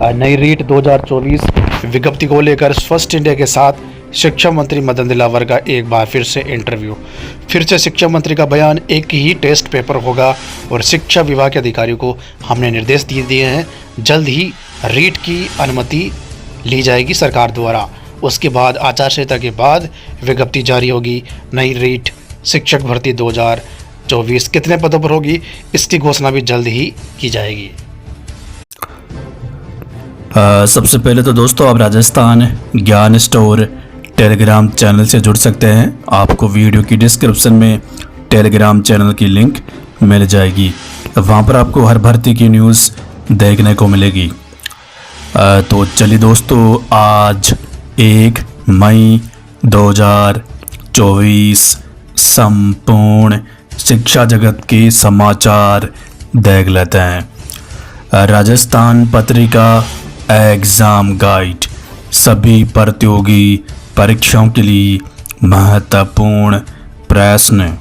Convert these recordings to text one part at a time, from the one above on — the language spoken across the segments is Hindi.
नई रीट 2024 विज्ञप्ति को लेकर स्वस्थ इंडिया के साथ शिक्षा मंत्री मदन दिलावर का एक बार फिर से इंटरव्यू। फिर से शिक्षा मंत्री का बयान, एक ही टेस्ट पेपर होगा और शिक्षा विभाग के अधिकारियों को हमने निर्देश दिए हैं, जल्द ही रीट की अनुमति ली जाएगी सरकार द्वारा। उसके बाद आचार संहिता के बाद विज्ञप्ति जारी होगी। नई रीट शिक्षक भर्ती 2024 कितने पदों पर होगी, इसकी घोषणा भी जल्द ही की जाएगी। सबसे पहले तो दोस्तों आप राजस्थान ज्ञान स्टोर टेलीग्राम चैनल से जुड़ सकते हैं। आपको वीडियो की डिस्क्रिप्शन में टेलीग्राम चैनल की लिंक मिल जाएगी। वहाँ पर आपको हर भर्ती की न्यूज़ देखने को मिलेगी। तो चलिए दोस्तों, आज 1 मई 2024 संपूर्ण शिक्षा जगत के समाचार देख लेते हैं। राजस्थान पत्रिका एग्ज़ाम गाइड सभी प्रतियोगी परीक्षाओं के लिए महत्वपूर्ण प्रश्न।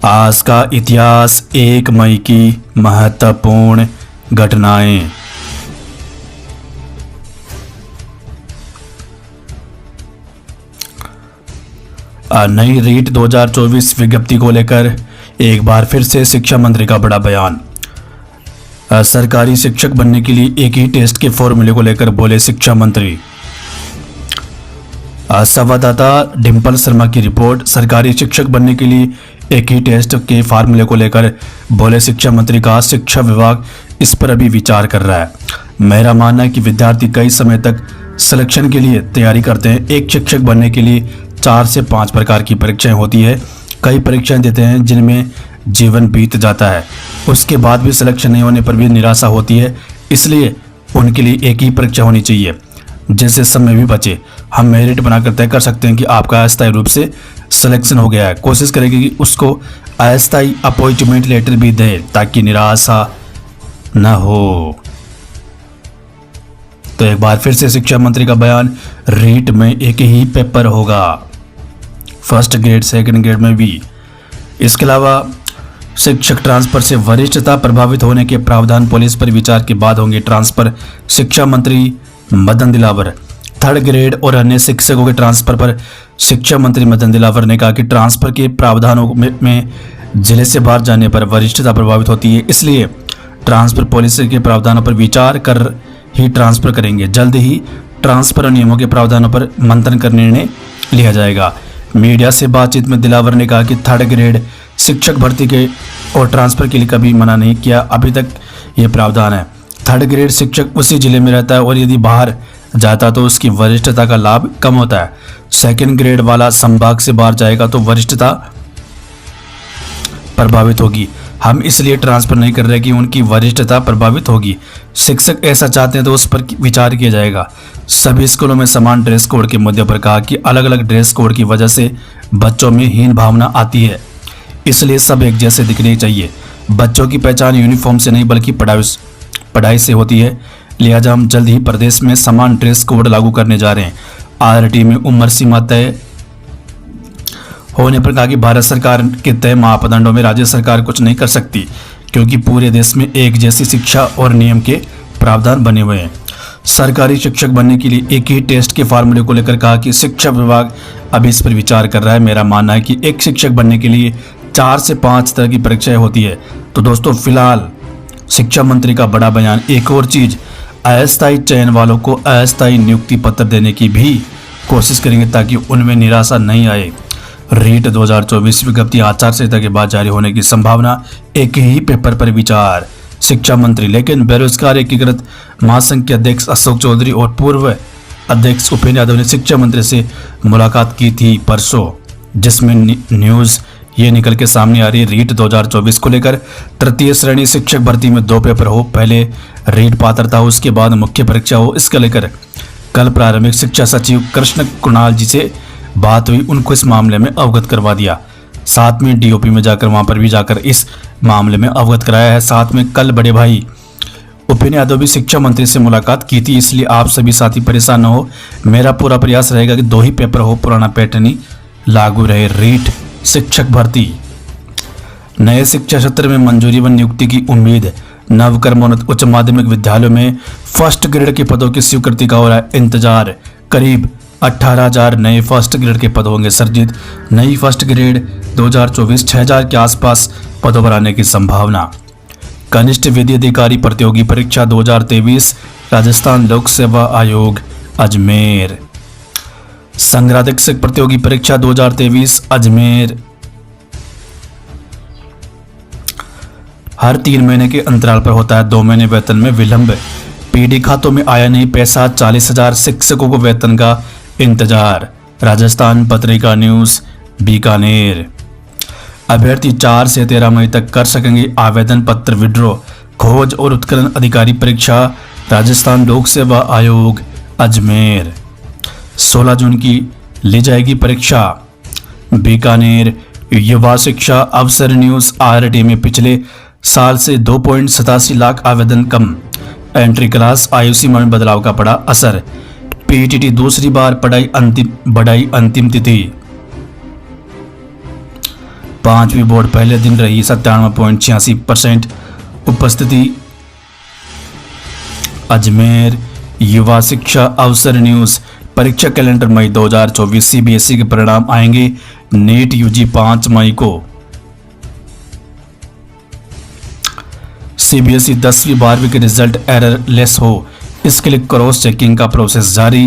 आज का इतिहास, 1 मई की महत्वपूर्ण घटनाएं। नई रीट 2024 विज्ञप्ति को लेकर एक बार फिर से शिक्षा मंत्री का बड़ा बयान। सरकारी शिक्षक बनने के लिए एक ही टेस्ट के फॉर्मूले को लेकर बोले शिक्षा मंत्री। संवाददाता डिम्पल शर्मा की रिपोर्ट। सरकारी शिक्षक बनने के लिए एक ही टेस्ट के फार्मूले को लेकर बोले शिक्षा मंत्री का शिक्षा विभाग इस पर अभी विचार कर रहा है। मेरा मानना है कि विद्यार्थी कई समय तक सिलेक्शन के लिए तैयारी करते हैं। एक शिक्षक बनने के लिए 4 से 5 प्रकार की परीक्षाएं होती है। कई परीक्षाएं देते हैं जिनमें जीवन बीत जाता है, उसके बाद भी सिलेक्शन नहीं होने पर भी निराशा होती है। इसलिए उनके लिए एक ही परीक्षा होनी चाहिए जिससे समय भी बचे। हम मेरिट बनाकर तय कर सकते हैं कि आपका अस्थायी रूप से सिलेक्शन हो गया है। कोशिश करेंगे कि उसको अस्थायी अपॉइंटमेंट लेटर भी दे ताकि निराशा न हो। तो एक बार फिर से शिक्षा मंत्री का बयान, रीट में एक ही पेपर होगा, फर्स्ट ग्रेड सेकंड ग्रेड में भी। इसके अलावा शिक्षक ट्रांसफर से वरिष्ठता प्रभावित होने के प्रावधान, पुलिस पर विचार के बाद होंगे ट्रांसफर। शिक्षा मंत्री मदन दिलावर। थर्ड ग्रेड और अन्य शिक्षकों के ट्रांसफर पर शिक्षा मंत्री मदन दिलावर ने कहा कि ट्रांसफर के प्रावधानों में जिले से बाहर जाने पर वरिष्ठता प्रभावित होती है, इसलिए ट्रांसफर पॉलिसी के प्रावधानों पर विचार कर ही ट्रांसफर करेंगे। जल्द ही ट्रांसफर नियमों के प्रावधानों पर मंथन कर निर्णय लिया जाएगा। मीडिया से बातचीत में दिलावर ने कहा कि थर्ड ग्रेड शिक्षक भर्ती के और ट्रांसफर के लिए कभी मना नहीं किया, अभी तक ये प्रावधान है। थर्ड ग्रेड शिक्षक उसी जिले में रहता है और यदि बाहर जाता तो उसकी वरिष्ठता का लाभ कम होता है। सेकंड ग्रेड वाला संभाग से बाहर जाएगा तो वरिष्ठता प्रभावित होगी। हम इसलिए ट्रांसफर नहीं कर रहे कि उनकी वरिष्ठता प्रभावित होगी। शिक्षक ऐसा चाहते हैं तो उस पर विचार किया जाएगा। सभी स्कूलों में समान ड्रेस कोड के मुद्दे पर कहा कि अलग अलग ड्रेस कोड की वजह से बच्चों में हीन भावना आती है, इसलिए सब एक जैसे दिखने चाहिए। बच्चों की पहचान यूनिफॉर्म से नहीं बल्कि पढ़ाई से होती है। लिहाजा हम जल्द ही प्रदेश में समान ड्रेस कोड लागू करने जा रहे हैं। आरटी में उम्र सीमा तय होने पर कहा कि भारत सरकार के तय मापदंडों में राज्य सरकार कुछ नहीं कर सकती, क्योंकि पूरे देश में एक जैसी शिक्षा और नियम के प्रावधान बने हुए हैं। सरकारी शिक्षक बनने के लिए एक ही टेस्ट के फार्मूले को लेकर कहा कि शिक्षा विभाग अभी इस पर विचार कर रहा है। मेरा मानना है कि एक शिक्षक बनने के लिए 4 से 5 तरह की परीक्षाएं होती है। तो दोस्तों, फिलहाल शिक्षा मंत्री का बड़ा बयान। एक और चीज, अस्थायी चयन वालों को अस्थायी नियुक्ति पत्र देने की भी कोशिश करेंगे ताकि उनमें निराशा नहीं आए। रीट 2024 विज्ञप्ति आचार संहिता के बाद जारी होने की संभावना, एक ही पेपर पर विचार शिक्षा मंत्री। लेकिन बेरोजगार एकीकृत महासंघ के अध्यक्ष अशोक चौधरी और पूर्व अध्यक्ष उपेंद्र यादव ने शिक्षा मंत्री से मुलाकात की थी परसों, जिसमें न्यूज़ ये निकल के सामने आ रही है रीट 2024 को लेकर। तृतीय श्रेणी शिक्षक भर्ती में 2 पेपर हो, पहले रीट पात्रता हो, उसके बाद मुख्य परीक्षा हो। इसको लेकर कल प्रारंभिक शिक्षा सचिव कृष्ण कुणाल जी से बात हुई, उनको इस मामले में अवगत करवा दिया। साथ में डीओपी में जाकर वहां पर भी जाकर इस मामले में अवगत कराया है। साथ में कल बड़े भाई उपेंद्र यादव भी शिक्षा मंत्री से मुलाकात की थी, इसलिए आप सभी साथी परेशान न हो। मेरा पूरा प्रयास रहेगा कि 2 ही पेपर हो, पुराना पैटर्न ही लागू रहे। रीट शिक्षक भर्ती नए शिक्षा सत्र में मंजूरी व नियुक्ति की उम्मीद। नवकर्मोन्नत उच्च माध्यमिक विद्यालयों में फर्स्ट ग्रेड के पदों की स्वीकृति का हो रहा है इंतजार। करीब 18,000 नए फर्स्ट ग्रेड के पद होंगे सृजित। नई फर्स्ट ग्रेड 2024 6,000 के आसपास पदों पर आने की संभावना। कनिष्ठ विधि अधिकारी प्रतियोगी परीक्षा 2023 राजस्थान लोक सेवा आयोग अजमेर। संग्राधक प्रतियोगी परीक्षा 2023 अजमेर। हर 3 महीने के अंतराल पर होता है 2 महीने वेतन में विलंब। पीडी खातों में आया नहीं पैसा, 40,000 शिक्षकों को वेतन का इंतजार। राजस्थान पत्रिका न्यूज बीकानेर। अभ्यर्थी 4 से 13 मई तक कर सकेंगे आवेदन पत्र विड्रॉ। खोज और उत्खनन अधिकारी परीक्षा राजस्थान लोक सेवा आयोग अजमेर। 16 जून की ली जाएगी परीक्षा। बीकानेर। युवा शिक्षा अवसर न्यूज आरटी में पिछले साल से 2.87 लाख आवेदन कम। एंट्री क्लास आयु सीमा में बदलाव का पड़ा असर। पीटीटी दूसरी बार बढ़ाई अंतिम तिथि। 5वीं बोर्ड पहले दिन रही 97.86% उपस्थिति। अजमेर। युवा शिक्षा अवसर न्यूज परीक्षा कैलेंडर मई 2024 सीबीएसई के परिणाम आएंगे नीट यूजी 5 मई को। सीबीएसई 10वीं 12वीं के रिजल्ट एरर लेस हो इसके लिए क्रॉस चेकिंग का प्रोसेस जारी।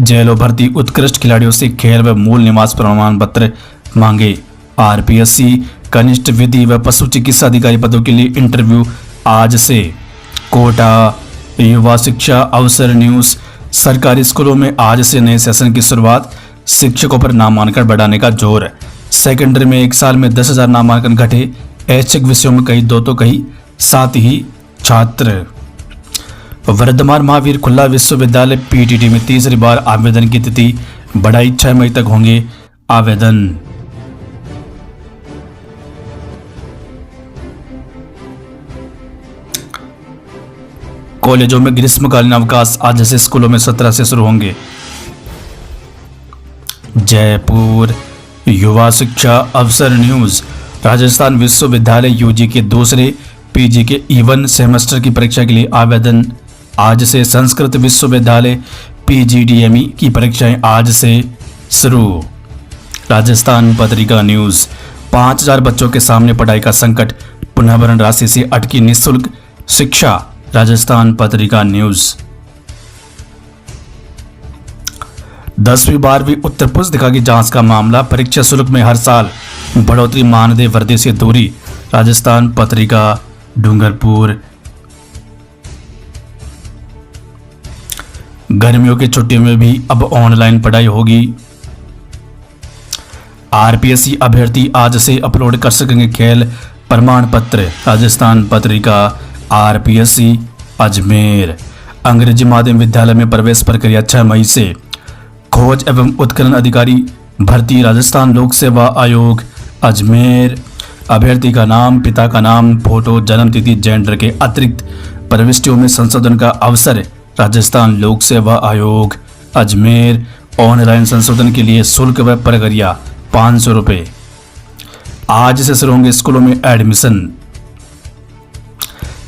जेलों भर्ती उत्कृष्ट खिलाड़ियों से खेल व मूल निवास प्रमाण पत्र मांगे। आरपीएससी कनिष्ठ विधि व पशु चिकित्सा अधिकारी पदों के लिए इंटरव्यू आज से। कोटा। युवा शिक्षा अवसर न्यूज सरकारी स्कूलों में आज से नए सेशन की शुरुआत। शिक्षकों पर नामांकन बढ़ाने का जोर। सेकेंडरी में एक साल में 10,000 नामांकन घटे। ऐच्छिक विषयों में कहीं 2 तो कहीं 7 ही छात्र। वर्धमान महावीर खुला विश्वविद्यालय पीटीटी में तीसरी बार आवेदन की तिथि बढ़ाई। 6 मई तक होंगे आवेदन। कॉलेजों में ग्रीष्मकालीन अवकाश आज से स्कूलों में 17 से शुरू होंगे। जयपुर। युवा शिक्षा अवसर न्यूज राजस्थान विश्वविद्यालय यूजी के दूसरे पीजी के E1 सेमेस्टर की परीक्षा के लिए आवेदन आज से। संस्कृत विश्वविद्यालय पीजीडीएमई की परीक्षाएं आज से शुरू। राजस्थान पत्रिका न्यूज 5,000 बच्चों के सामने पढ़ाई का संकट। पुनर्भरण राशि से अटकी निःशुल्क शिक्षा। राजस्थान पत्रिका न्यूज। 10वीं 12वीं उत्तर पुस्तिका की जांच का मामला। परीक्षा शुल्क में हर साल बढ़ोतरी, मानदेय वर्दी से दूरी। राजस्थान पत्रिका डूंगरपुर। गर्मियों की छुट्टियों में भी अब ऑनलाइन पढ़ाई होगी। आरपीएससी अभ्यर्थी आज से अपलोड कर सकेंगे खेल प्रमाण पत्र। राजस्थान पत्रिका आरपीएससी अजमेर। अंग्रेजी माध्यम विद्यालय में प्रवेश प्रक्रिया 6 मई से। खोज एवं उत्खनन अधिकारी भर्ती राजस्थान लोक सेवा आयोग अजमेर। अभ्यर्थी का नाम, पिता का नाम, फोटो, जन्म तिथि, जेंडर के अतिरिक्त प्रविष्टियों में संशोधन का अवसर। राजस्थान लोक सेवा आयोग अजमेर। ऑनलाइन संशोधन के लिए शुल्क व प्रक्रिया 500 रुपये। आज से शुरू होंगे स्कूलों में एडमिशन।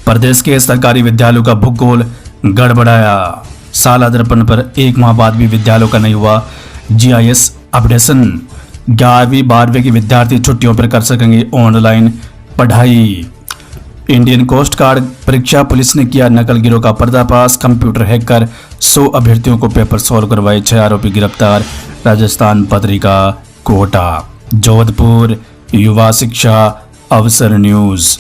प्रदेश के सरकारी विद्यालयों का भूगोल गड़बड़ाया। साल दर्पण पर 1 माह बाद भी विद्यालयों का नहीं हुआ जीआईएस अपडेशन। 11वीं 12वीं के विद्यार्थी छुट्टियों पर कर सकेंगे ऑनलाइन पढ़ाई। इंडियन कोस्ट गार्ड परीक्षा पुलिस ने किया नकल गिरोह का पर्दाफाश। कंप्यूटर हैक कर 100 अभ्यर्थियों को पेपर सॉल्व करवाए। 6 आरोपी गिरफ्तार। राजस्थान पत्रिका कोटा। जोधपुर। युवा शिक्षा अवसर न्यूज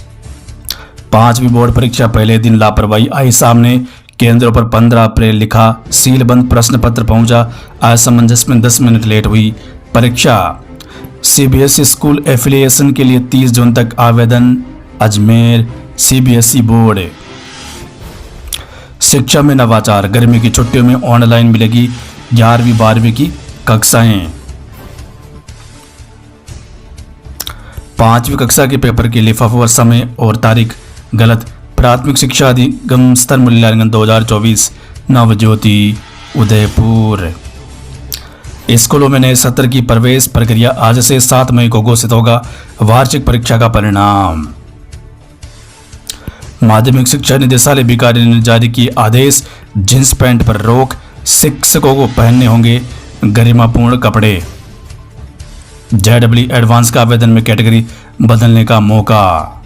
5वीं बोर्ड परीक्षा पहले दिन लापरवाही आई सामने। केंद्रों पर 15 अप्रैल लिखा। सीलबंद प्रश्न पत्र पहुंचा। असमंजस में 10 मिनट लेट हुई परीक्षा। सीबीएसई स्कूल एफिलिएशन के लिए 30 जून तक आवेदन। अजमेर। CBSE board. शिक्षा में नवाचार। गर्मी की छुट्टियों में ऑनलाइन मिलेगी 11वीं 12वीं की कक्षाएं। 5वीं कक्षा के पेपर के लिफाफा समय और तारीख गलत। प्राथमिक शिक्षा अधिगम स्तर मूल्यांकन 2024। नवज्योति उदयपुर। स्कूलों में नए सत्र की प्रवेश प्रक्रिया आज से 7 मई को घोषित होगा वार्षिक परीक्षा का परिणाम। माध्यमिक शिक्षा निदेशालय बीकानेर ने जारी किए आदेश, जींस पैंट पर रोक, शिक्षकों को पहनने होंगे गरिमापूर्ण कपड़े। JEE एडवांस का आवेदन में कैटेगरी बदलने का मौका।